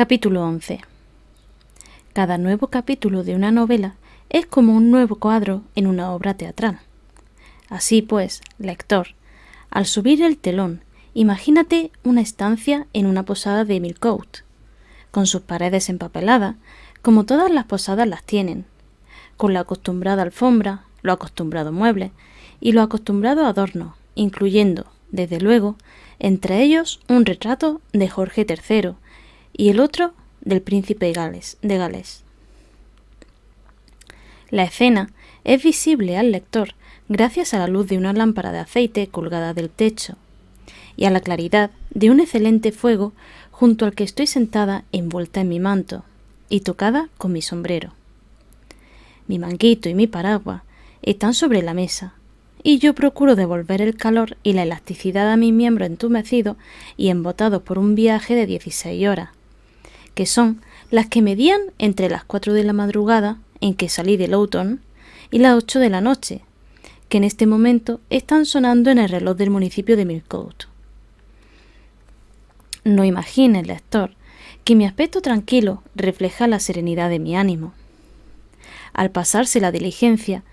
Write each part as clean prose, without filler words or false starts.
Capítulo 11. Cada nuevo capítulo de una novela es como un nuevo cuadro en una obra teatral. Así pues, lector, al subir el telón, imagínate una estancia en una posada de Millcote, con sus paredes empapeladas, como todas las posadas las tienen, con la acostumbrada alfombra, los acostumbrados muebles y los acostumbrados adornos, incluyendo, desde luego, entre ellos un retrato de Jorge III y el otro del príncipe de Gales. La escena es visible al lector gracias a la luz de una lámpara de aceite colgada del techo y a la claridad de un excelente fuego junto al que estoy sentada envuelta en mi manto y tocada con mi sombrero. Mi manguito y mi paraguas están sobre la mesa, y yo procuro devolver el calor y la elasticidad a mis miembros entumecidos y embotados por un viaje de 16 horas, que son las que medían entre las 4 de la madrugada en que salí de Loughton y las 8 de la noche, que en este momento están sonando en el reloj del municipio de Millcote. No imagines, lector, que mi aspecto tranquilo refleja la serenidad de mi ánimo. Al pasarse la diligencia,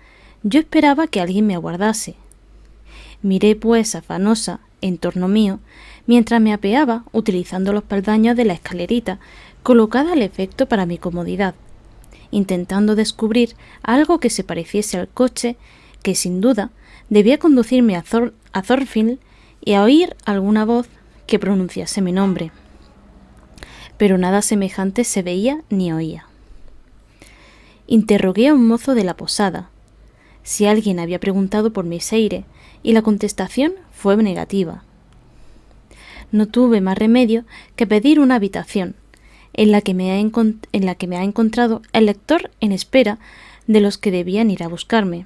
yo esperaba que alguien me aguardase. Miré pues afanosa en torno mío mientras me apeaba utilizando los peldaños de la escalerita colocada al efecto para mi comodidad, intentando descubrir algo que se pareciese al coche que sin duda debía conducirme a Thornfield y a oír alguna voz que pronunciase mi nombre. Pero nada semejante se veía ni oía. Interrogué a un mozo de la posada si alguien había preguntado por mi seire, y la contestación fue negativa. No tuve más remedio que pedir una habitación, en la que me ha encontrado el lector en espera de los que debían ir a buscarme,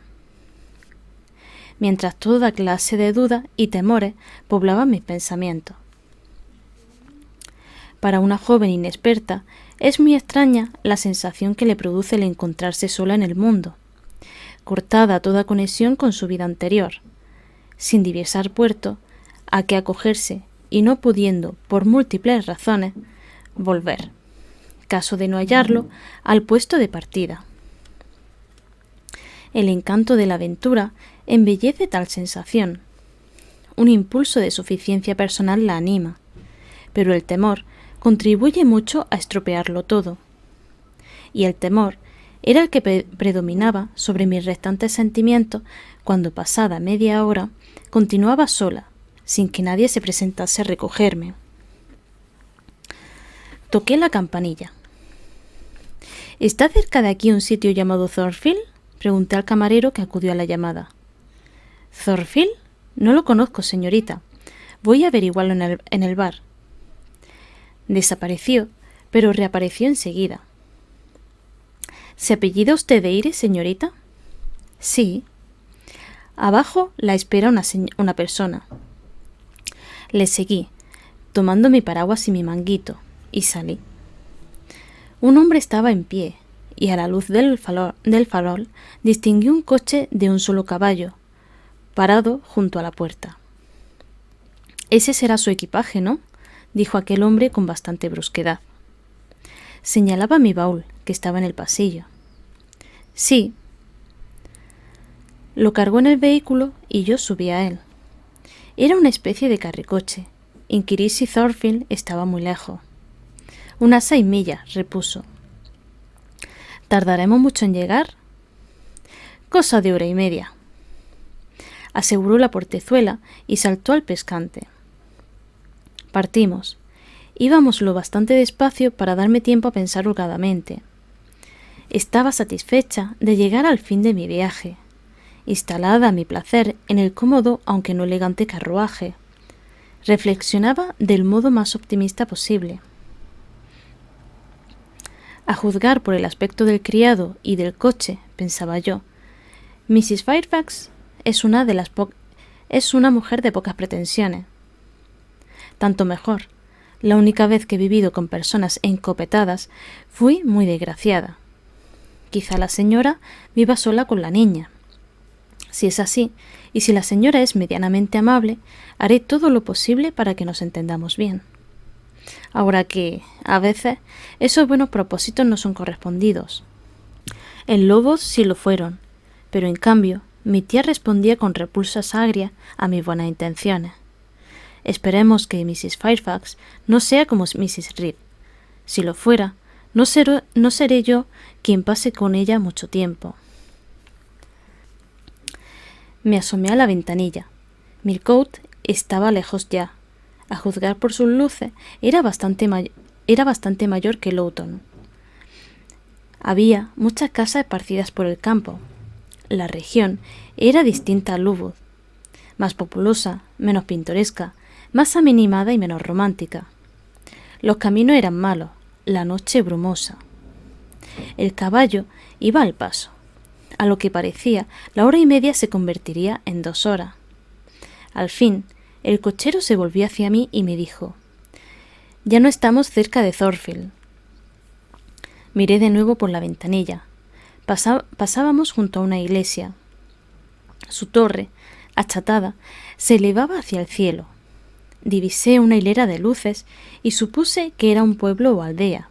mientras toda clase de dudas y temores poblaban mis pensamientos. Para una joven inexperta es muy extraña la sensación que le produce el encontrarse sola en el mundo, cortada toda conexión con su vida anterior, sin divisar puerto a que acogerse y no pudiendo, por múltiples razones, volver, caso de no hallarlo, al puesto de partida. El encanto de la aventura embellece tal sensación. Un impulso de suficiencia personal la anima, pero el temor contribuye mucho a estropearlo todo. Y el temor era el que predominaba sobre mis restantes sentimientos cuando, pasada media hora, continuaba sola, sin que nadie se presentase a recogerme. Toqué la campanilla. ¿Está cerca de aquí un sitio llamado Thornfield?, pregunté al camarero que acudió a la llamada. ¿Thornfield? No lo conozco, señorita. Voy a averiguarlo en el bar. Desapareció, pero reapareció enseguida. ¿Se apellida usted de Eyre, señorita? Sí. Abajo la espera una persona. Le seguí, tomando mi paraguas y mi manguito, y salí. Un hombre estaba en pie, y a la luz del farol distinguí un coche de un solo caballo, parado junto a la puerta. Ese será su equipaje, ¿no?, dijo aquel hombre con bastante brusquedad. Señalaba mi baúl, que estaba en el pasillo. Sí. Lo cargó en el vehículo y yo subí a él. Era una especie de carricoche. Inquirí si Thornfield estaba muy lejos. Unas 6 millas, repuso. ¿Tardaremos mucho en llegar? Cosa de 1 hora y media. Aseguró la portezuela y saltó al pescante. Partimos. Íbamos lo bastante despacio para darme tiempo a pensar holgadamente. Estaba satisfecha de llegar al fin de mi viaje, instalada a mi placer en el cómodo aunque no elegante carruaje. Reflexionaba del modo más optimista posible. A juzgar por el aspecto del criado y del coche, pensaba yo, Mrs. Fairfax es una mujer de pocas pretensiones. Tanto mejor. La única vez que he vivido con personas encopetadas fui muy desgraciada. Quizá la señora viva sola con la niña. Si es así, y si la señora es medianamente amable, haré todo lo posible para que nos entendamos bien. Ahora que, a veces, esos buenos propósitos no son correspondidos. En Lobos sí lo fueron, pero en cambio, mi tía respondía con repulsas agrias a mis buenas intenciones. Esperemos que Mrs. Fairfax no sea como Mrs. Reed. Si lo fuera, no seré yo quien pase con ella mucho tiempo. Me asomé a la ventanilla. Millcote estaba lejos ya. A juzgar por sus luces, era bastante mayor que Lowton. Había muchas casas esparcidas por el campo. La región era distinta a Lowood, más populosa, menos pintoresca, más amenimada y menos romántica. Los caminos eran malos, la noche brumosa. El caballo iba al paso. A lo que parecía, la hora y media se convertiría en 2 horas. Al fin, el cochero se volvió hacia mí y me dijo: «Ya no estamos cerca de Thornfield». Miré de nuevo por la ventanilla. Pasábamos junto a una iglesia. Su torre, achatada, se elevaba hacia el cielo. Divisé una hilera de luces y supuse que era un pueblo o aldea.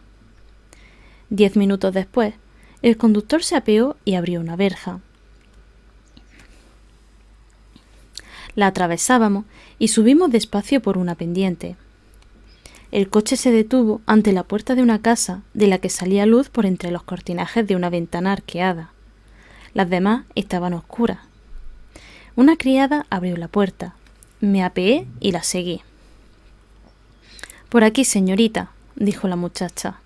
10 minutos después, el conductor se apeó y abrió una verja. La atravesábamos y subimos despacio por una pendiente. El coche se detuvo ante la puerta de una casa de la que salía luz por entre los cortinajes de una ventana arqueada. Las demás estaban oscuras. Una criada abrió la puerta. Me apeé y la seguí. «Por aquí, señorita», dijo la muchacha.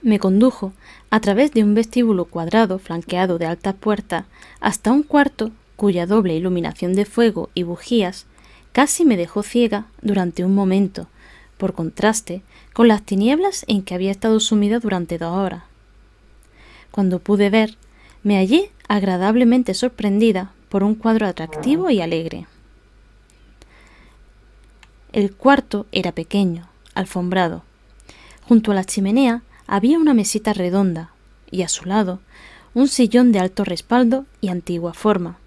Me condujo a través de un vestíbulo cuadrado flanqueado de altas puertas hasta un cuarto cuya doble iluminación de fuego y bujías casi me dejó ciega durante un momento, por contraste con las tinieblas en que había estado sumida durante 2 horas. Cuando pude ver, me hallé agradablemente sorprendida por un cuadro atractivo y alegre. El cuarto era pequeño, alfombrado. Junto a la chimenea había una mesita redonda y a su lado un sillón de alto respaldo y antigua forma,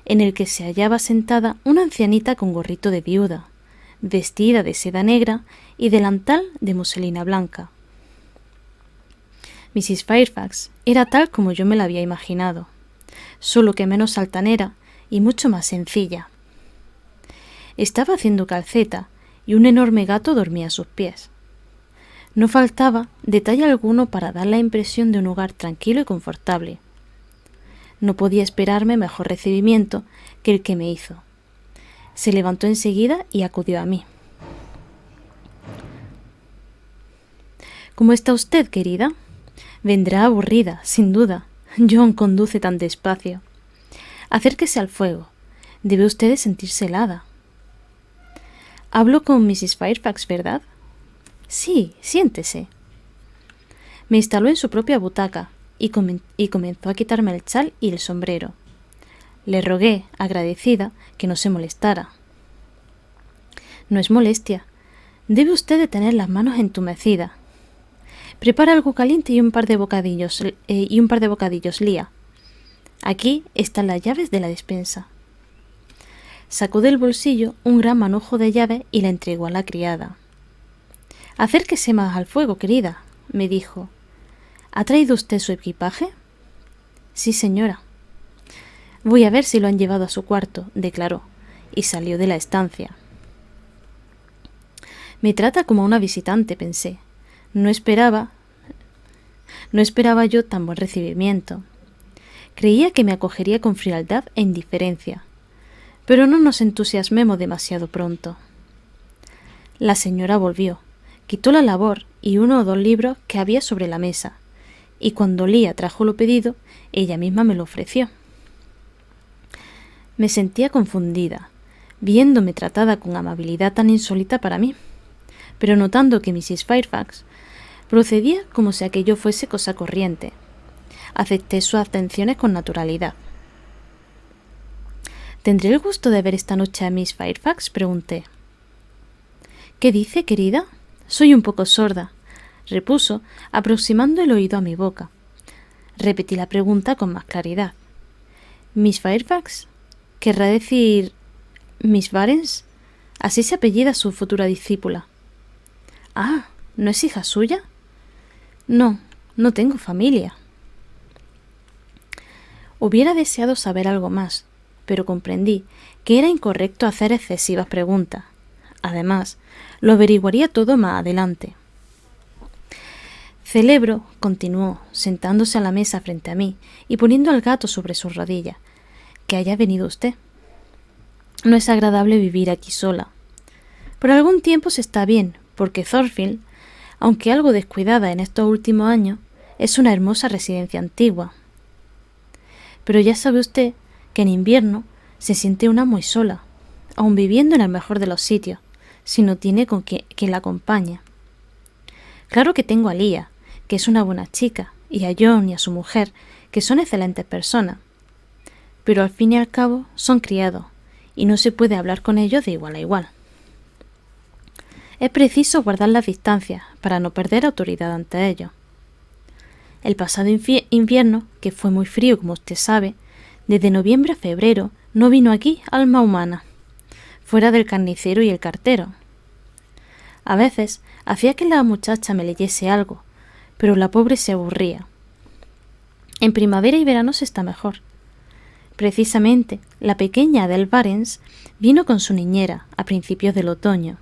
en el que se hallaba sentada una ancianita con gorrito de viuda, vestida de seda negra y delantal de muselina blanca. Mrs. Fairfax era tal como yo me la había imaginado, solo que menos altanera y mucho más sencilla. Estaba haciendo calceta y un enorme gato dormía a sus pies. No faltaba detalle alguno para dar la impresión de un hogar tranquilo y confortable. No podía esperarme mejor recibimiento que el que me hizo. Se levantó enseguida y acudió a mí. «¿Cómo está usted, querida? Vendrá aburrida, sin duda. John conduce tan despacio. Acérquese al fuego. Debe usted de sentirse helada». «Hablo con Mrs. Fairfax, ¿verdad?» «Sí, siéntese». Me instaló en su propia butaca y comenzó a quitarme el chal y el sombrero. Le rogué, agradecida, que no se molestara. «No es molestia. Debe usted de tener las manos entumecidas. Prepara algo caliente y un par de bocadillos, Lía. Aquí están las llaves de la despensa». Sacó del bolsillo un gran manojo de llaves y la entregó a la criada. «Acérquese más al fuego, querida», me dijo. «¿Ha traído usted su equipaje?» «Sí, señora». «Voy a ver si lo han llevado a su cuarto», declaró, y salió de la estancia. Me trata como a una visitante, pensé. No esperaba yo tan buen recibimiento. Creía que me acogería con frialdad e indiferencia, pero no nos entusiasmemos demasiado pronto. La señora volvió, quitó la labor y 1 o 2 libros que había sobre la mesa, y cuando Lía trajo lo pedido, ella misma me lo ofreció. Me sentía confundida, viéndome tratada con amabilidad tan insólita para mí, pero notando que Mrs. Fairfax procedía como si aquello fuese cosa corriente. Acepté sus atenciones con naturalidad. «¿Tendré el gusto de ver esta noche a Miss Fairfax?», pregunté. «¿Qué dice, querida? Soy un poco sorda», repuso, aproximando el oído a mi boca. Repetí la pregunta con más claridad. «¿Miss Fairfax? ¿Querrá decir Miss Barnes? Así se apellida su futura discípula». Ah, ¿no es hija suya? No, no tengo familia. Hubiera deseado saber algo más, pero comprendí que era incorrecto hacer excesivas preguntas. Además, lo averiguaría todo más adelante. Celebro, continuó, sentándose a la mesa frente a mí y poniendo al gato sobre sus rodillas, que haya venido usted. No es agradable vivir aquí sola. Por algún tiempo se está bien, porque Thornfield, aunque algo descuidada en estos últimos años, es una hermosa residencia antigua. Pero ya sabe usted que en invierno se siente una muy sola, aun viviendo en el mejor de los sitios, si no tiene con quien la acompañe. Claro que tengo a Lía, que es una buena chica, y a John y a su mujer, que son excelentes personas. Pero al fin y al cabo son criados, y no se puede hablar con ellos de igual a igual. Es preciso guardar las distancias para no perder autoridad ante ellos. El pasado invierno, que fue muy frío como usted sabe, desde noviembre a febrero no vino aquí alma humana, fuera del carnicero y el cartero. A veces hacía que la muchacha me leyese algo, pero la pobre se aburría. En primavera y verano se está mejor. Precisamente, la pequeña Adele Barnes vino con su niñera a principios del otoño.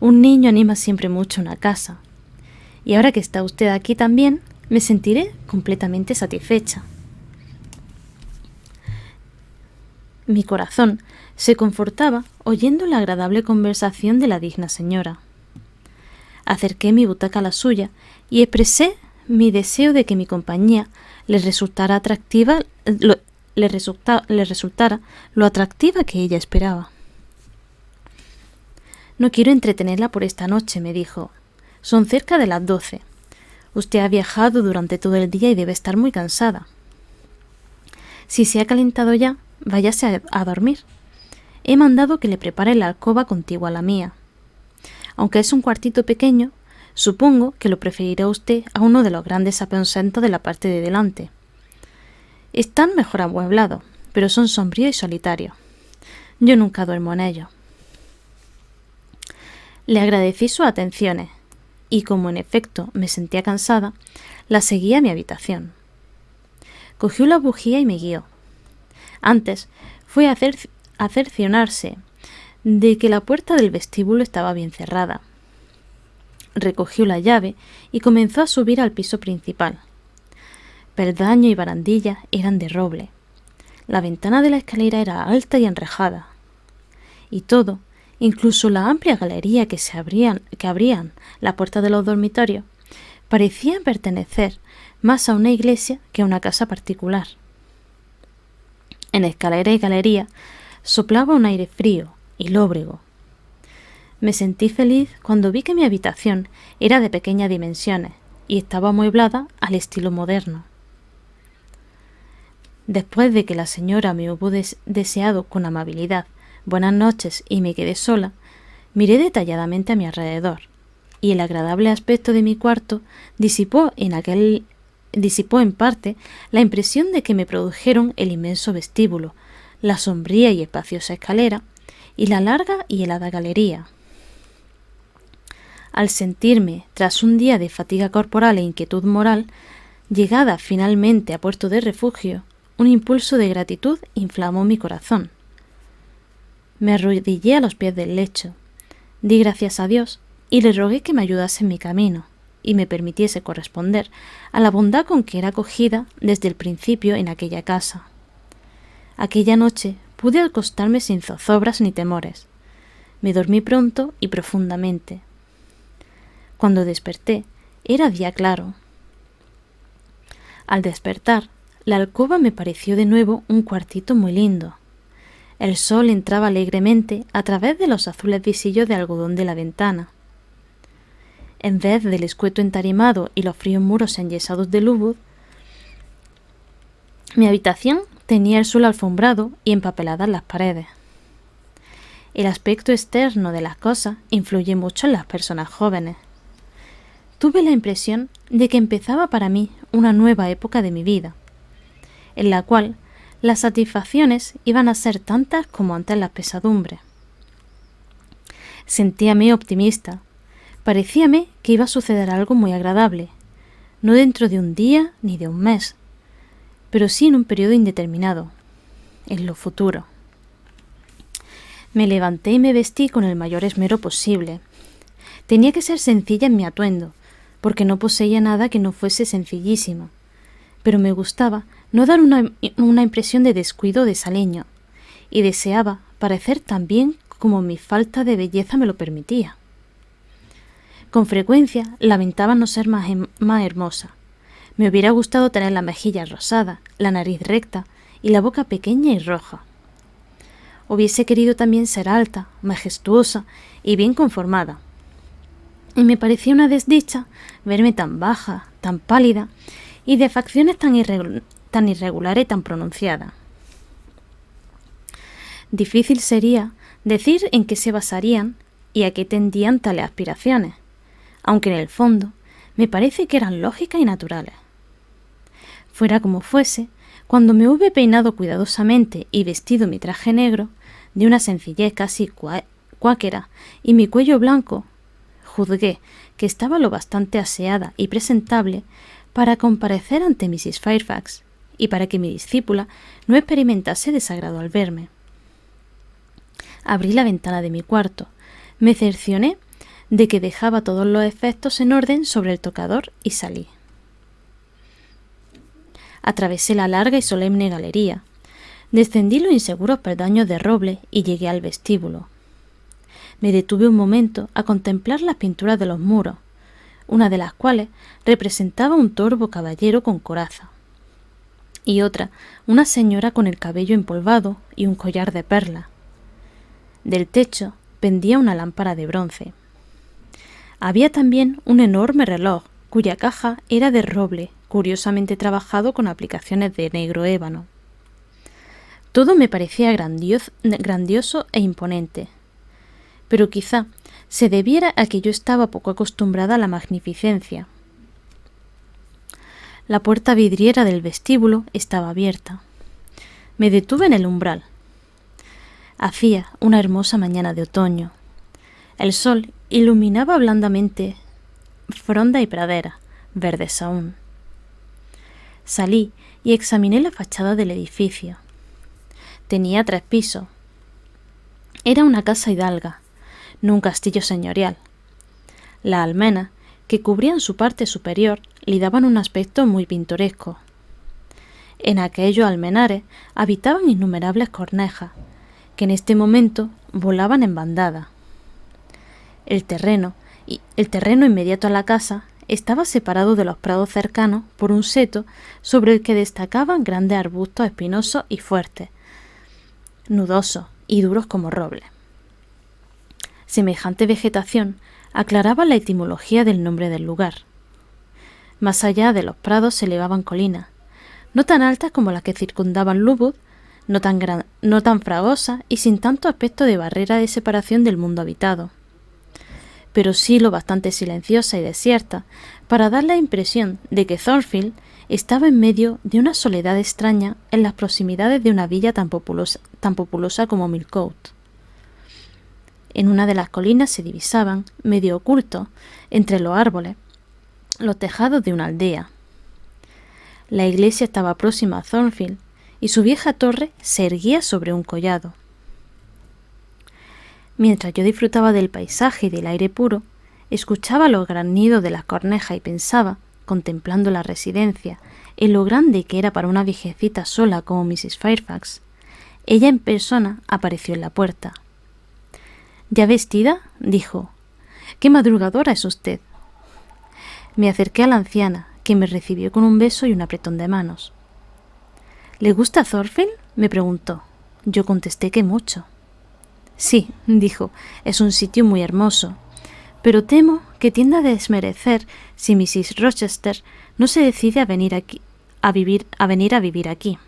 Un niño anima siempre mucho una casa. Y ahora que está usted aquí también, me sentiré completamente satisfecha. Mi corazón se confortaba oyendo la agradable conversación de la digna señora. Acerqué mi butaca a la suya y expresé mi deseo de que mi compañía le resultara lo atractiva que ella esperaba. No quiero entretenerla por esta noche, me dijo. Son cerca de las 12. Usted ha viajado durante todo el día y debe estar muy cansada. Si se ha calentado ya, váyase a dormir. He mandado que le prepare la alcoba contigua a la mía. Aunque es un cuartito pequeño, supongo que lo preferirá usted a uno de los grandes aposentos de la parte de delante. Están mejor amueblados, pero son sombríos y solitarios. Yo nunca duermo en ellos. Le agradecí sus atenciones, y como en efecto me sentía cansada, la seguí a mi habitación. Cogió la bujía y me guió. Antes fue a cerciorarse de que la puerta del vestíbulo estaba bien cerrada. Recogió la llave y comenzó a subir al piso principal. Peldaño y barandilla eran de roble. La ventana de la escalera era alta y enrejada. Y todo, incluso la amplia galería que abrían la puerta de los dormitorios, parecían pertenecer más a una iglesia que a una casa particular. En escalera y galería soplaba un aire frío y lóbrego. Me sentí feliz cuando vi que mi habitación era de pequeñas dimensiones y estaba amueblada al estilo moderno. Después de que la señora me hubo deseado con amabilidad buenas noches y me quedé sola, miré detalladamente a mi alrededor, y el agradable aspecto de mi cuarto disipó en parte la impresión de que me produjeron el inmenso vestíbulo, la sombría y espaciosa escalera, y la larga y helada galería. Al sentirme, tras un día de fatiga corporal e inquietud moral, llegada finalmente a puerto de refugio, un impulso de gratitud inflamó mi corazón. Me arrodillé a los pies del lecho, di gracias a Dios y le rogué que me ayudase en mi camino y me permitiese corresponder a la bondad con que era acogida desde el principio en aquella casa. Aquella noche pude acostarme sin zozobras ni temores. Me dormí pronto y profundamente. Cuando desperté, era día claro. Al despertar, la alcoba me pareció de nuevo un cuartito muy lindo. El sol entraba alegremente a través de los azules visillos de algodón de la ventana. En vez del escueto entarimado y los fríos muros enyesados de Lowood, mi habitación tenía el suelo alfombrado y empapeladas las paredes. El aspecto externo de las cosas influye mucho en las personas jóvenes. Tuve la impresión de que empezaba para mí una nueva época de mi vida, en la cual las satisfacciones iban a ser tantas como antes las pesadumbres. Sentíame optimista, Parecíame que iba a suceder algo muy agradable, no dentro de un día ni de un mes, pero sí en un periodo indeterminado, en lo futuro. Me levanté y me vestí con el mayor esmero posible. Tenía que ser sencilla en mi atuendo, porque no poseía nada que no fuese sencillísimo, pero me gustaba no dar una impresión de descuido o desaliño, y deseaba parecer tan bien como mi falta de belleza me lo permitía. Con frecuencia lamentaba no ser más hermosa. Me hubiera gustado tener la mejilla rosada, la nariz recta y la boca pequeña y roja. Hubiese querido también ser alta, majestuosa y bien conformada. Y me parecía una desdicha verme tan baja, tan pálida y de facciones tan irregulares y tan pronunciadas. Difícil sería decir en qué se basarían y a qué tendían tales aspiraciones, aunque en el fondo me parece que eran lógicas y naturales. Fuera como fuese, cuando me hube peinado cuidadosamente y vestido mi traje negro, de una sencillez casi cuáquera, y mi cuello blanco, juzgué que estaba lo bastante aseada y presentable para comparecer ante Mrs. Fairfax y para que mi discípula no experimentase desagrado al verme. Abrí la ventana de mi cuarto, me cercioné de que dejaba todos los efectos en orden sobre el tocador y salí. Atravesé la larga y solemne galería, descendí los inseguros peldaños de roble y llegué al vestíbulo. Me detuve un momento a contemplar las pinturas de los muros, una de las cuales representaba un torvo caballero con coraza, y otra una señora con el cabello empolvado y un collar de perlas. Del techo pendía una lámpara de bronce. Había también un enorme reloj, cuya caja era de roble, curiosamente trabajado con aplicaciones de negro ébano. Todo me parecía grandioso e imponente, pero quizá se debiera a que yo estaba poco acostumbrada a la magnificencia. La puerta vidriera del vestíbulo estaba abierta. Me detuve en el umbral. Hacía una hermosa mañana de otoño. El sol iluminaba blandamente fronda y pradera, verdes aún. Salí y examiné la fachada del edificio. Tenía 3 pisos. Era una casa hidalga, no un castillo señorial. Las almenas, que cubrían su parte superior, le daban un aspecto muy pintoresco. En aquellos almenares habitaban innumerables cornejas, que en este momento volaban en bandada. El terreno inmediato a la casa estaba separado de los prados cercanos por un seto sobre el que destacaban grandes arbustos espinosos y fuertes, nudosos y duros como roble. Semejante vegetación aclaraba la etimología del nombre del lugar. Más allá de los prados se elevaban colinas, no tan altas como las que circundaban Lowood, no tan fragosas y sin tanto aspecto de barrera de separación del mundo habitado, pero sí lo bastante silenciosa y desierta para dar la impresión de que Thornfield estaba en medio de una soledad extraña en las proximidades de una villa tan populosa como Millcote. En una de las colinas se divisaban, medio ocultos, entre los árboles, los tejados de una aldea. La iglesia estaba próxima a Thornfield y su vieja torre se erguía sobre un collado. Mientras yo disfrutaba del paisaje y del aire puro, escuchaba los graznidos de las cornejas y pensaba, contemplando la residencia, en lo grande que era para una viejecita sola como Mrs. Fairfax. Ella en persona apareció en la puerta. ¿Ya vestida?, dijo. «¡Qué madrugadora es usted!». Me acerqué a la anciana, que me recibió con un beso y un apretón de manos. «¿Le gusta Thornfield?», me preguntó. Yo contesté que mucho. «Sí», dijo, «es un sitio muy hermoso, pero temo que tienda a desmerecer si Mrs. Rochester no se decide a venir a vivir aquí,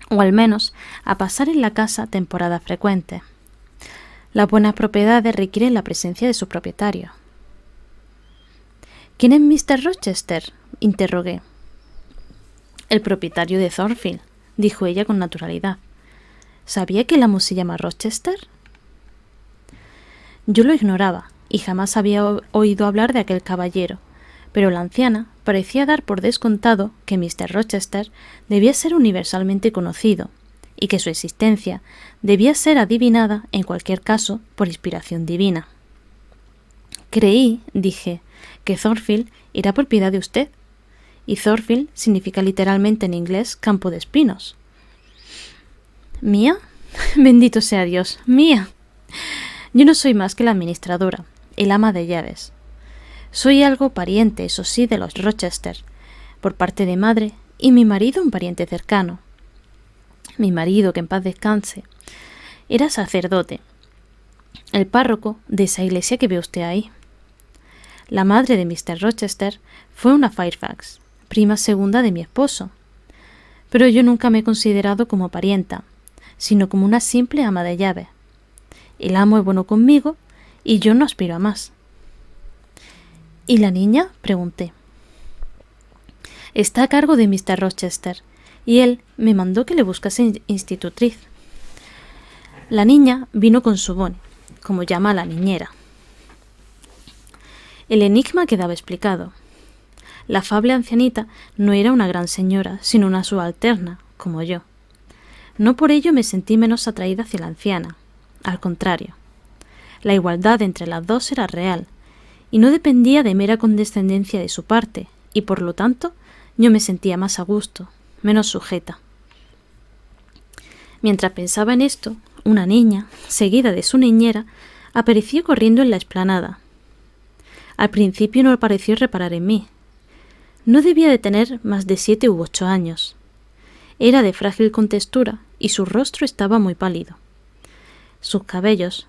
o al menos a pasar en la casa temporadas frecuentes. Las buenas propiedades requieren la presencia de su propietario». «¿Quién es Mr. Rochester?», interrogué. «El propietario de Thornfield», dijo ella con naturalidad. «¿Sabía que el amo se llama Rochester?». Yo lo ignoraba, y jamás había oído hablar de aquel caballero, pero la anciana parecía dar por descontado que Mr. Rochester debía ser universalmente conocido, y que su existencia debía ser adivinada, en cualquier caso, por inspiración divina. Creí, dije, que Thornfield era propiedad de usted, y Thornfield significa literalmente en inglés campo de espinos. ¿Mía? Bendito sea Dios, mía. Yo no soy más que la administradora, el ama de llaves. Soy algo pariente, eso sí, de los Rochester, por parte de madre, y mi marido un pariente cercano. Mi marido, que en paz descanse, era sacerdote, el párroco de esa iglesia que ve usted ahí. La madre de Mr. Rochester fue una Fairfax, prima segunda de mi esposo, pero yo nunca me he considerado como parienta, sino como una simple ama de llaves. El amo es bueno conmigo y yo no aspiro a más. ¿Y la niña?, pregunté. Está a cargo de Mr. Rochester, y él me mandó que le buscase institutriz. La niña vino con su bonne, como llama a la niñera. El enigma quedaba explicado. La afable ancianita no era una gran señora, sino una subalterna, como yo. No por ello me sentí menos atraída hacia la anciana. Al contrario. La igualdad entre las dos era real, y no dependía de mera condescendencia de su parte, y por lo tanto yo me sentía más a gusto, menos sujeta. Mientras pensaba en esto, una niña, seguida de su niñera, apareció corriendo en la explanada. Al principio no pareció reparar en mí. No debía de tener más de 7 u 8 años. Era de frágil contextura y su rostro estaba muy pálido. Sus cabellos,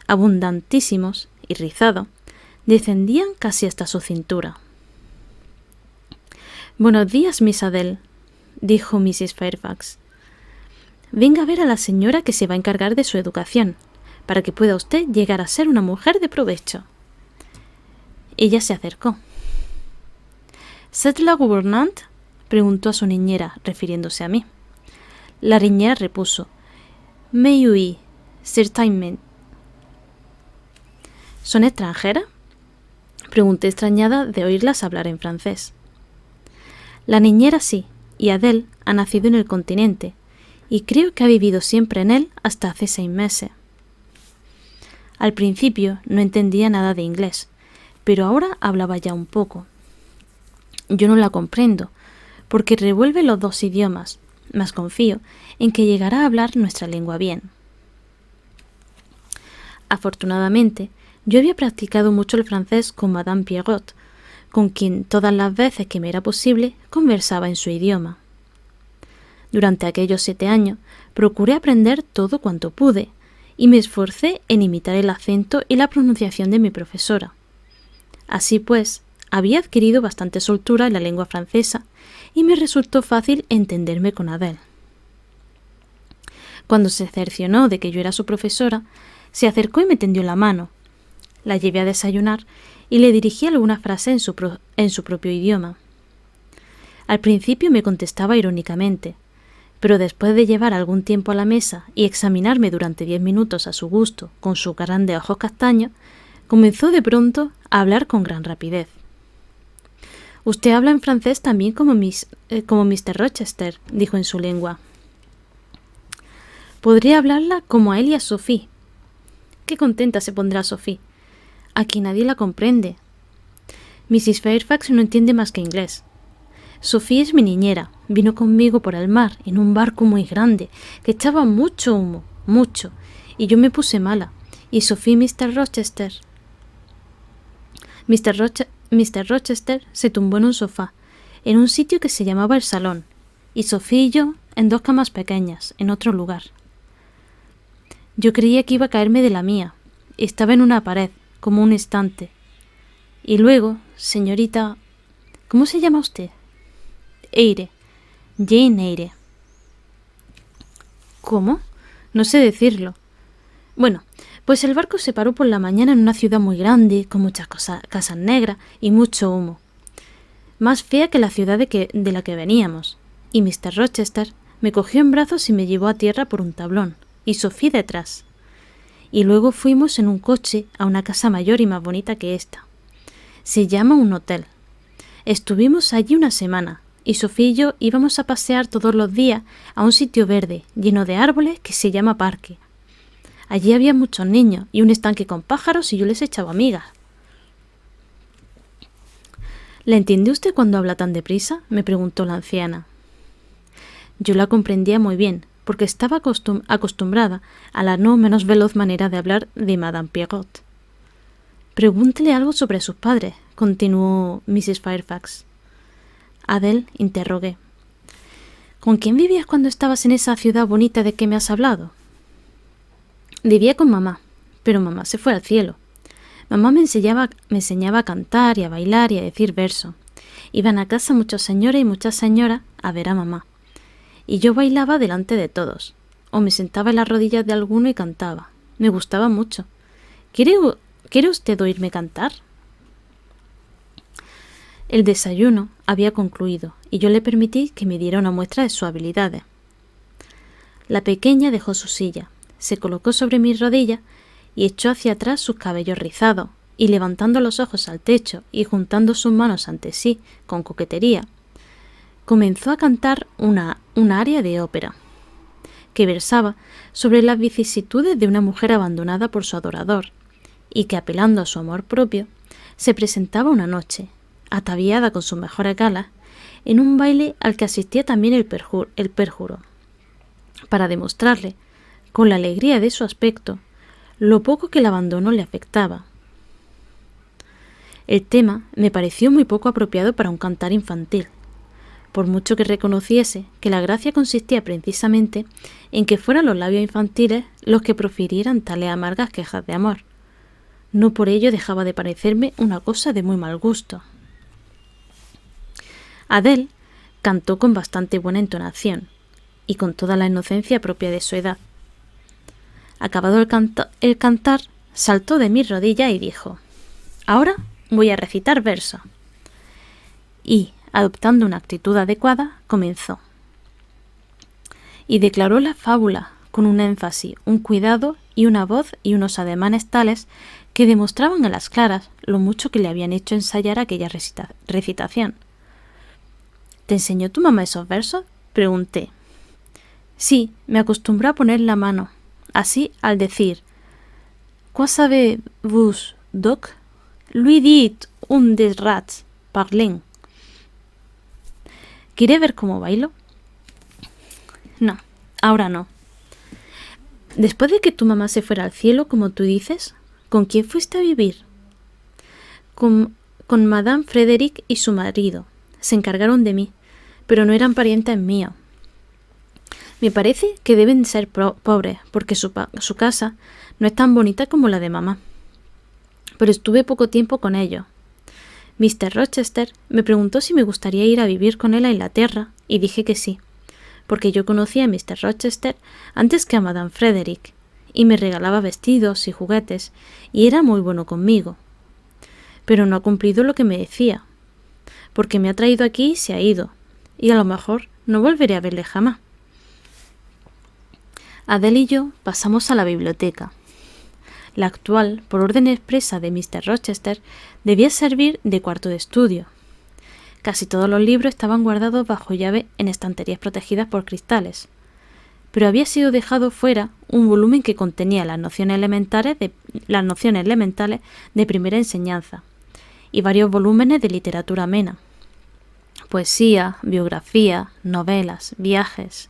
abundantísimos y rizados, descendían casi hasta su cintura. «Buenos días, Miss Adele», dijo Mrs. Fairfax. «Venga a ver a la señora que se va a encargar de su educación, para que pueda usted llegar a ser una mujer de provecho». Ella se acercó. «¿C'est la gouvernante?», preguntó a su niñera, refiriéndose a mí. La niñera repuso: «Mais oui, certainement». «¿Son extranjeras?», pregunté extrañada de oírlas hablar en francés. La niñera sí, y Adele ha nacido en el continente, y creo que ha vivido siempre en él hasta hace 6 meses. Al principio no entendía nada de inglés, pero ahora hablaba ya un poco. Yo no la comprendo, porque revuelve los 2 idiomas, mas confío en que llegará a hablar nuestra lengua bien. Afortunadamente, yo había practicado mucho el francés con Madame Pierrot, con quien todas las veces que me era posible conversaba en su idioma. Durante aquellos 7 años procuré aprender todo cuanto pude y me esforcé en imitar el acento y la pronunciación de mi profesora. Así pues, había adquirido bastante soltura en la lengua francesa y me resultó fácil entenderme con Adele. Cuando se cercionó de que yo era su profesora, se acercó y me tendió la mano. La llevé a desayunar y le dirigí alguna frase en su propio idioma. Al principio me contestaba irónicamente, pero después de llevar algún tiempo a la mesa y examinarme durante 10 minutos a su gusto con sus grandes ojos castaños, comenzó de pronto a hablar con gran rapidez. «Usted habla en francés también como Mr. Rochester», dijo en su lengua. «Podría hablarla como a él y a Sophie». «Qué contenta se pondrá Sophie. Aquí nadie la comprende. Mrs. Fairfax no entiende más que inglés. Sophie es mi niñera. Vino conmigo por el mar en un barco muy grande que echaba mucho humo, mucho, y yo me puse mala. Y Sophie y Mr. Rochester se tumbó en un sofá, en un sitio que se llamaba el salón, y Sophie y yo en 2 camas pequeñas, en otro lugar. Yo creía que iba a caerme de la mía. Estaba en una pared, como un estante. Y luego, señorita... ¿Cómo se llama usted? Eyre. Jane Eyre. ¿Cómo? No sé decirlo. Bueno, pues el barco se paró por la mañana en una ciudad muy grande, con muchas casas negras y mucho humo. Más fea que la ciudad de la que veníamos. Y Mr. Rochester me cogió en brazos y me llevó a tierra por un tablón, y Sophie detrás. y luego fuimos en un coche a una casa mayor y más bonita que esta. Se llama un hotel. Estuvimos allí una semana, y Sofía y yo íbamos a pasear todos los días a un sitio verde, lleno de árboles, que se llama parque. Allí había muchos niños y un estanque con pájaros y yo les echaba migas. ¿La entiende usted cuando habla tan deprisa?, me preguntó la anciana. Yo la comprendía muy bien, porque estaba acostumbrada a la no menos veloz manera de hablar de Madame Pierrot. Pregúntele algo sobre sus padres, continuó Mrs. Fairfax. Adele, interrogué. ¿Con quién vivías cuando estabas en esa ciudad bonita de que me has hablado? Vivía con mamá, pero mamá se fue al cielo. Mamá me enseñaba a cantar y a bailar y a decir versos. Iban a casa muchos señores y muchas señoras a ver a mamá. Y yo bailaba delante de todos, o me sentaba en las rodillas de alguno y cantaba. Me gustaba mucho. ¿Quiere usted oírme cantar? El desayuno había concluido y yo le permití que me diera una muestra de sus habilidades. La pequeña dejó su silla, se colocó sobre mis rodillas y echó hacia atrás sus cabellos rizados, y levantando los ojos al techo y juntando sus manos ante sí con coquetería, comenzó a cantar una aria de ópera, que versaba sobre las vicisitudes de una mujer abandonada por su adorador, y que, apelando a su amor propio, se presentaba una noche, ataviada con sus mejores galas, en un baile al que asistía también el pérjuro, para demostrarle, con la alegría de su aspecto, lo poco que el abandono le afectaba. El tema me pareció muy poco apropiado para un cantar infantil, por mucho que reconociese que la gracia consistía precisamente en que fueran los labios infantiles los que profirieran tales amargas quejas de amor. No por ello dejaba de parecerme una cosa de muy mal gusto. Adele cantó con bastante buena entonación y con toda la inocencia propia de su edad. Acabado el cantar, saltó de mis rodillas y dijo: «Ahora voy a recitar versos». Y, adoptando una actitud adecuada, comenzó. Y declaró la fábula con un énfasis, un cuidado y una voz y unos ademanes tales que demostraban a las claras lo mucho que le habían hecho ensayar aquella recitación. «¿Te enseñó tu mamá esos versos?», pregunté. «Sí, me acostumbró a poner la mano, así al decir: «Quoi savez-vous, doc? Lui dit un des rats, parlent». ¿Quiere ver cómo bailo? No, ahora no. Después de que tu mamá se fuera al cielo, como tú dices, ¿con quién fuiste a vivir? Con Madame Frederick y su marido. Se encargaron de mí, pero no eran parientes míos. Me parece que deben ser pobres, porque su casa no es tan bonita como la de mamá. Pero estuve poco tiempo con ellos. Mr. Rochester me preguntó si me gustaría ir a vivir con él a Inglaterra, y dije que sí, porque yo conocía a Mr. Rochester antes que a Madame Frederick, y me regalaba vestidos y juguetes, y era muy bueno conmigo. Pero no ha cumplido lo que me decía, porque me ha traído aquí y se ha ido, y a lo mejor no volveré a verle jamás. Adele y yo pasamos a la biblioteca. La actual, por orden expresa de Mr. Rochester, debía servir de cuarto de estudio. Casi todos los libros estaban guardados bajo llave en estanterías protegidas por cristales, pero había sido dejado fuera un volumen que contenía las nociones elementales de primera enseñanza y varios volúmenes de literatura amena, poesía, biografía, novelas, viajes.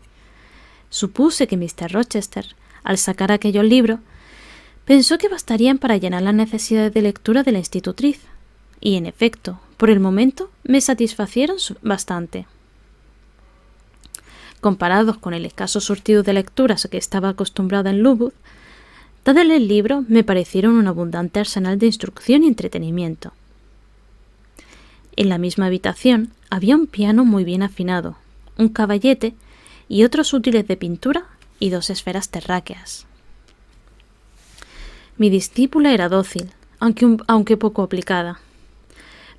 Supuse que Mr. Rochester, al sacar aquellos libros, pensó que bastarían para llenar las necesidades de lectura de la institutriz, y en efecto, por el momento, me satisfacieron bastante. Comparados con el escaso surtido de lecturas que estaba acostumbrada en Lowood, todos los libros me parecieron un abundante arsenal de instrucción y entretenimiento. En la misma habitación había un piano muy bien afinado, un caballete y otros útiles de pintura y 2 esferas terráqueas. Mi discípula era dócil, aunque poco aplicada.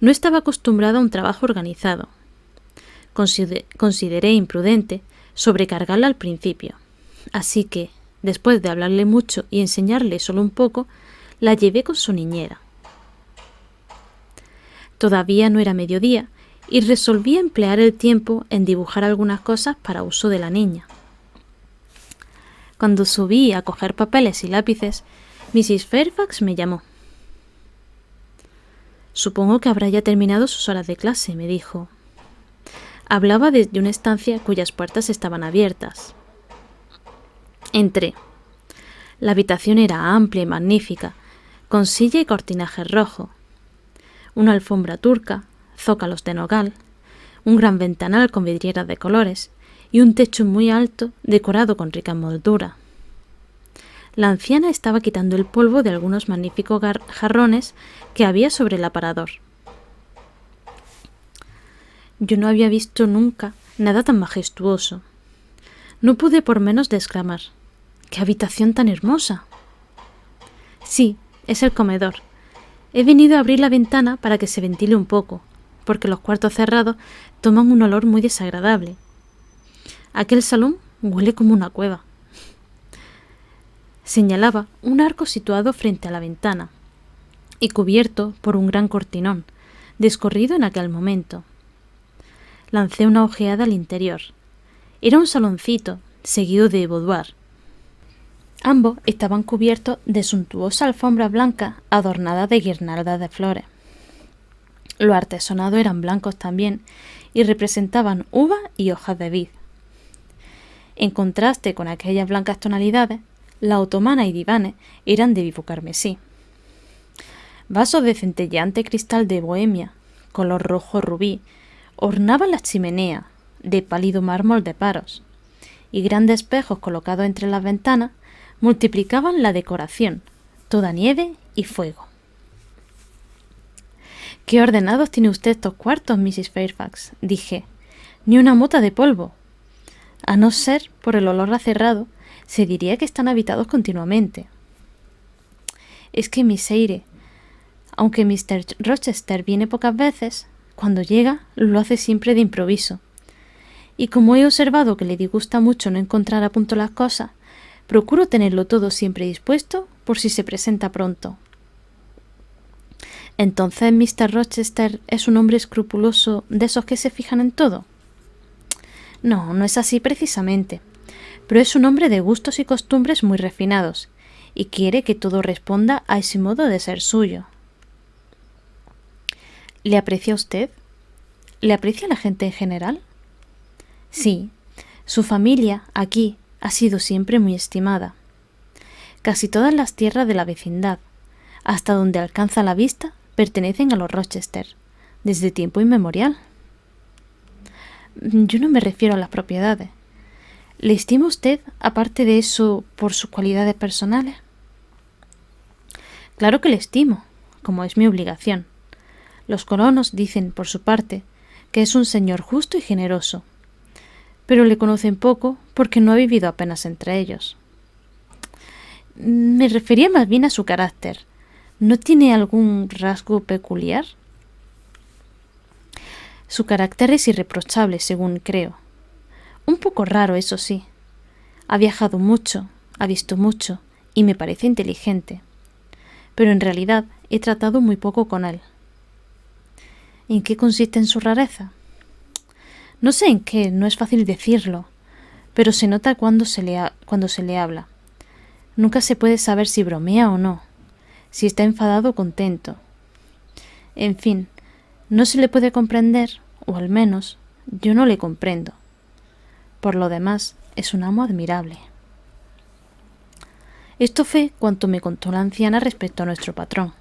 No estaba acostumbrada a un trabajo organizado. Consideré imprudente sobrecargarla al principio, así que, después de hablarle mucho y enseñarle solo un poco, la llevé con su niñera. Todavía no era mediodía y resolví emplear el tiempo en dibujar algunas cosas para uso de la niña. Cuando subí a coger papeles y lápices, Mrs. Fairfax me llamó. «Supongo que habrá ya terminado sus horas de clase», me dijo. Hablaba desde una estancia cuyas puertas estaban abiertas. Entré. La habitación era amplia y magnífica, con silla y cortinaje rojo, una alfombra turca, zócalos de nogal, un gran ventanal con vidrieras de colores y un techo muy alto decorado con rica moldura. La anciana estaba quitando el polvo de algunos magníficos jarrones que había sobre el aparador. Yo no había visto nunca nada tan majestuoso. No pude por menos de exclamar: «¡Qué habitación tan hermosa!». «Sí, es el comedor. He venido a abrir la ventana para que se ventile un poco, porque los cuartos cerrados toman un olor muy desagradable. Aquel salón huele como una cueva». Señalaba un arco situado frente a la ventana y cubierto por un gran cortinón, descorrido en aquel momento. Lancé una ojeada al interior. Era un saloncito, seguido de boudoir. Ambos estaban cubiertos de suntuosa alfombra blanca adornada de guirnaldas de flores. Los artesonados eran blancos también y representaban uvas y hojas de vid. En contraste con aquellas blancas tonalidades, la otomana y divanes eran de vivo carmesí. Vasos de centelleante cristal de Bohemia, color rojo rubí, ornaban la chimenea, de pálido mármol de Paros, y grandes espejos colocados entre las ventanas multiplicaban la decoración, toda nieve y fuego. «¡Qué ordenados tiene usted estos cuartos, Mrs. Fairfax!», dije. «Ni una mota de polvo. A no ser por el olor a cerrado, se diría que están habitados continuamente». «Es que Miss Eyre, aunque Mr. Rochester viene pocas veces, cuando llega lo hace siempre de improviso. Y como he observado que le disgusta mucho no encontrar a punto las cosas, procuro tenerlo todo siempre dispuesto por si se presenta pronto». «¿Entonces Mr. Rochester es un hombre escrupuloso de esos que se fijan en todo?». «No, no es así precisamente, pero es un hombre de gustos y costumbres muy refinados, y quiere que todo responda a ese modo de ser suyo». «¿Le aprecia usted? ¿Le aprecia la gente en general?». «Sí, su familia aquí ha sido siempre muy estimada. Casi todas las tierras de la vecindad, hasta donde alcanza la vista, pertenecen a los Rochester, desde tiempo inmemorial». «Yo no me refiero a las propiedades. ¿Le estima usted, aparte de eso, por sus cualidades personales?». «Claro que le estimo, como es mi obligación. Los colonos dicen, por su parte, que es un señor justo y generoso, pero le conocen poco porque no ha vivido apenas entre ellos». «Me refería más bien a su carácter. ¿No tiene algún rasgo peculiar?». «Su carácter es irreprochable, según creo. Un poco raro, eso sí. Ha viajado mucho, ha visto mucho y me parece inteligente. Pero en realidad he tratado muy poco con él». «¿En qué consiste en su rareza?». «No sé en qué, no es fácil decirlo, pero se nota cuando se le habla. Nunca se puede saber si bromea o no, si está enfadado o contento. En fin, no se le puede comprender, o al menos yo no le comprendo. Por lo demás, es un amo admirable». Esto fue cuanto me contó la anciana respecto a nuestro patrón.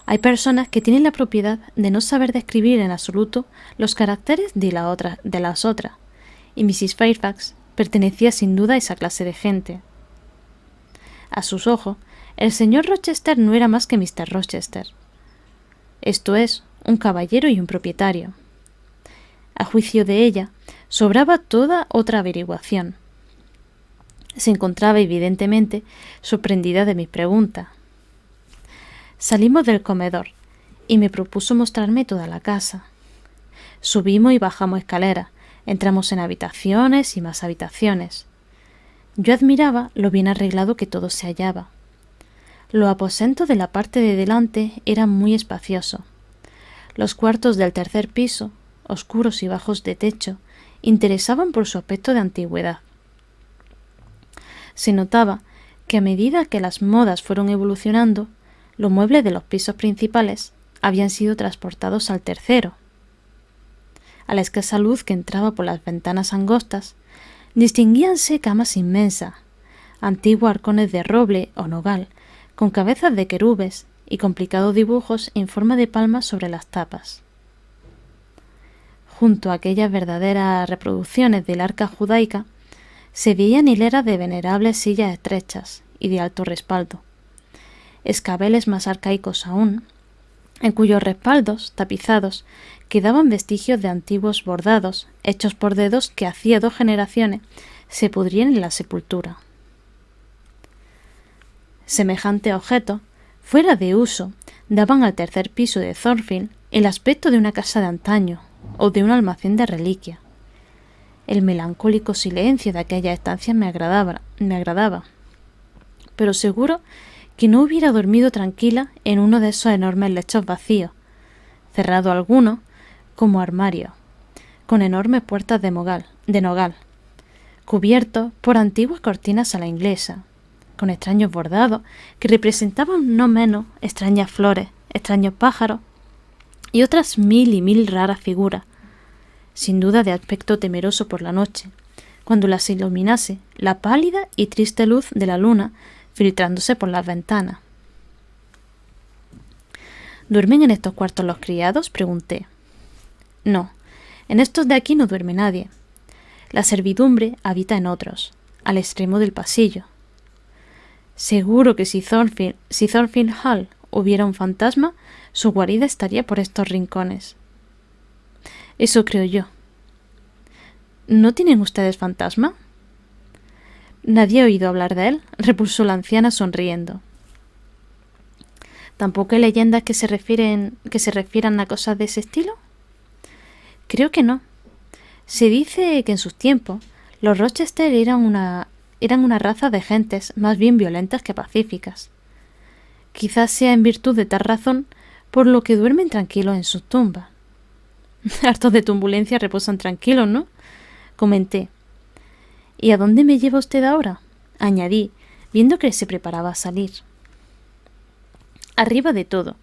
Hay personas que tienen la propiedad de no saber describir en absoluto los caracteres de las otras, y Mrs. Fairfax pertenecía sin duda a esa clase de gente. A sus ojos, el señor Rochester no era más que Mr. Rochester, esto es, un caballero y un propietario. A juicio de ella, sobraba toda otra averiguación. Se encontraba evidentemente sorprendida de mis preguntas. Salimos del comedor y me propuso mostrarme toda la casa. Subimos y bajamos escaleras, entramos en habitaciones y más habitaciones. Yo admiraba lo bien arreglado que todo se hallaba. Los aposentos de la parte de delante eran muy espaciosos. Los cuartos del tercer piso, oscuros y bajos de techo, interesaban por su aspecto de antigüedad. Se notaba que a medida que las modas fueron evolucionando, los muebles de los pisos principales habían sido transportados al tercero. A la escasa luz que entraba por las ventanas angostas, distinguíanse camas inmensas, antiguos arcones de roble o nogal, con cabezas de querubes y complicados dibujos en forma de palmas sobre las tapas. Junto a aquellas verdaderas reproducciones del arca judaica, se veían hileras de venerables sillas estrechas y de alto respaldo, escabeles más arcaicos aún, en cuyos respaldos tapizados quedaban vestigios de antiguos bordados hechos por dedos que hacía 2 generaciones se pudrían en la sepultura. Semejantes objetos, fuera de uso, daban al tercer piso de Thornfield el aspecto de una casa de antaño o de un almacén de reliquias. El melancólico silencio de aquella estancia me agradaba, pero seguro que no hubiera dormido tranquila en uno de esos enormes lechos vacíos, cerrado alguno como armario, con enormes puertas de nogal, cubiertos por antiguas cortinas a la inglesa, con extraños bordados que representaban no menos extrañas flores, extraños pájaros y otras 1000 y 1000 raras figuras, sin duda de aspecto temeroso por la noche, cuando las iluminase la pálida y triste luz de la luna filtrándose por las ventanas. ¿Duermen en estos cuartos los criados?, pregunté. No, en estos de aquí no duerme nadie. La servidumbre habita en otros, al extremo del pasillo. Seguro que si Thornfield Hall hubiera un fantasma, su guarida estaría por estos rincones. Eso creo yo. ¿No tienen ustedes fantasma? Nadie ha oído hablar de él, repuso la anciana sonriendo. ¿Tampoco hay leyendas que se refieran a cosas de ese estilo? Creo que no. Se dice que en sus tiempos los Rochester eran una raza de gentes más bien violentas que pacíficas. Quizás sea en virtud de tal razón por lo que duermen tranquilos en sus tumbas. Hartos de turbulencia reposan tranquilos, ¿no? Comenté. ¿Y a dónde me lleva usted ahora?, añadí, viendo que se preparaba a salir. Arriba de todo.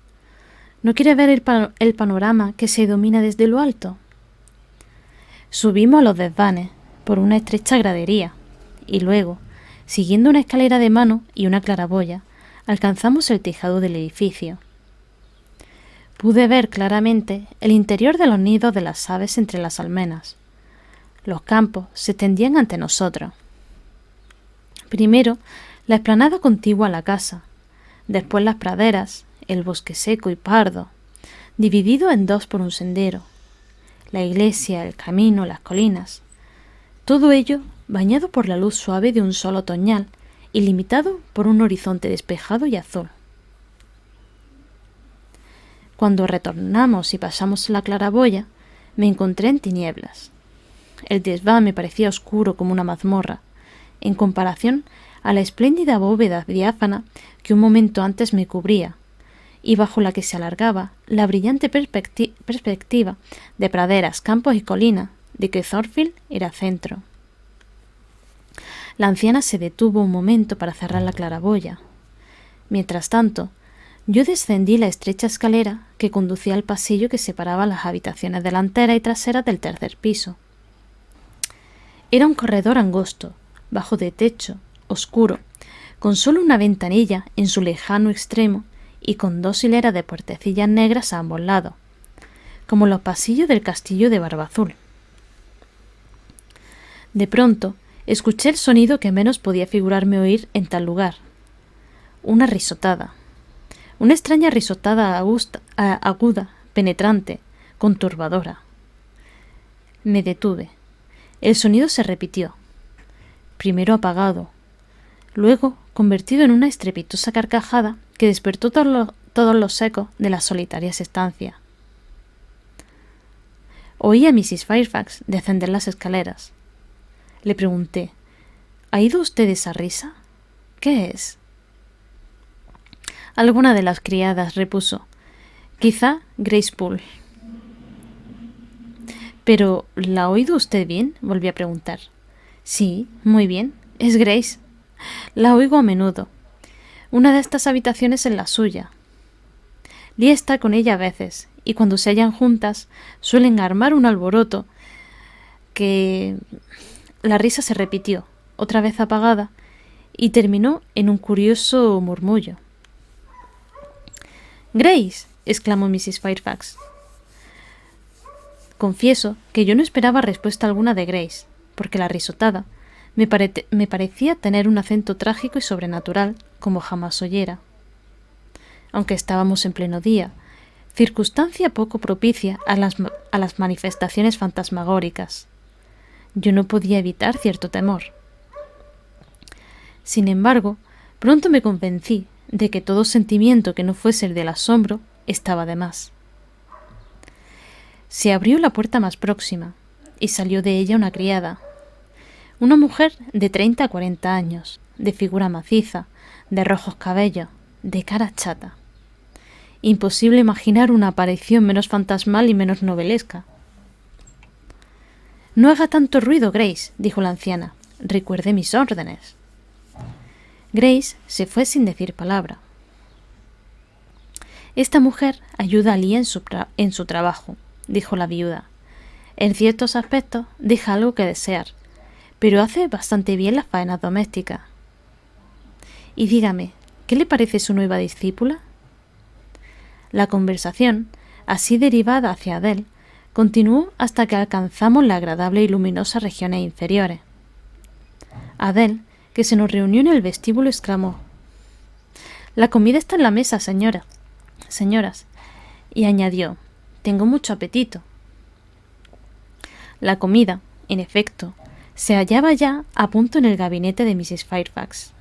¿No quiere ver el panorama que se domina desde lo alto? Subimos a los desvanes por una estrecha gradería y luego, siguiendo una escalera de mano y una claraboya, alcanzamos el tejado del edificio. Pude ver claramente el interior de los nidos de las aves entre las almenas. Los campos se tendían ante nosotros. Primero, la explanada contigua a la casa, después las praderas, el bosque seco y pardo, dividido en 2 por un sendero, la iglesia, el camino, las colinas, todo ello bañado por la luz suave de un sol otoñal y limitado por un horizonte despejado y azul. Cuando retornamos y pasamos la claraboya, me encontré en tinieblas. El desván me parecía oscuro como una mazmorra, en comparación a la espléndida bóveda diáfana que un momento antes me cubría, y bajo la que se alargaba la brillante perspectiva de praderas, campos y colinas de que Thornfield era centro. La anciana se detuvo un momento para cerrar la claraboya. Mientras tanto, yo descendí la estrecha escalera que conducía al pasillo que separaba las habitaciones delanteras y traseras del tercer piso. Era un corredor angosto, bajo de techo, oscuro, con solo una ventanilla en su lejano extremo y con 2 hileras de puertecillas negras a ambos lados, como los pasillos del castillo de Barbazul. De pronto, escuché el sonido que menos podía figurarme oír en tal lugar. Una risotada. Una extraña risotada aguda, penetrante, conturbadora. Me detuve. El sonido se repitió, primero apagado, luego convertido en una estrepitosa carcajada que despertó todos los ecos de las solitarias estancias. Oí a Mrs. Fairfax descender las escaleras. Le pregunté, ¿Ha oído usted esa risa? ¿Qué es? Alguna de las criadas repuso. Quizá Grace Poole. ¿Pero la ha oído usted bien? Volví a preguntar. Sí, muy bien. Es Grace. La oigo a menudo. Una de estas habitaciones es la suya. Lee está con ella a veces, y cuando se hallan juntas suelen armar un alboroto que... La risa se repitió, otra vez apagada, y terminó en un curioso murmullo. —Grace —exclamó Mrs. Fairfax. Confieso que yo no esperaba respuesta alguna de Grace, porque la risotada me parecía tener un acento trágico y sobrenatural como jamás oyera. Aunque estábamos en pleno día, circunstancia poco propicia a las manifestaciones fantasmagóricas. Yo no podía evitar cierto temor. Sin embargo, pronto me convencí de que todo sentimiento que no fuese el del asombro estaba de más. Se abrió la puerta más próxima y salió de ella una criada, una mujer de 30 a 40 años, de figura maciza, de rojos cabellos, de cara chata. Imposible imaginar una aparición menos fantasmal y menos novelesca. —No haga tanto ruido, Grace —dijo la anciana—. Recuerde mis órdenes. Grace se fue sin decir palabra. —Esta mujer ayuda a Lee en su trabajo —dijo la viuda—. En ciertos aspectos deja algo que desear, pero hace bastante bien las faenas domésticas. Y dígame, ¿qué le parece su nueva discípula? La conversación, así derivada hacia Adele, continuó hasta que alcanzamos la agradable y luminosa regiones inferiores. Adele, que se nos reunió en el vestíbulo, exclamó: «La comida está en la mesa, señoras», y añadió: «Tengo mucho apetito». La comida, en efecto, se hallaba ya a punto en el gabinete de Mrs. Fairfax.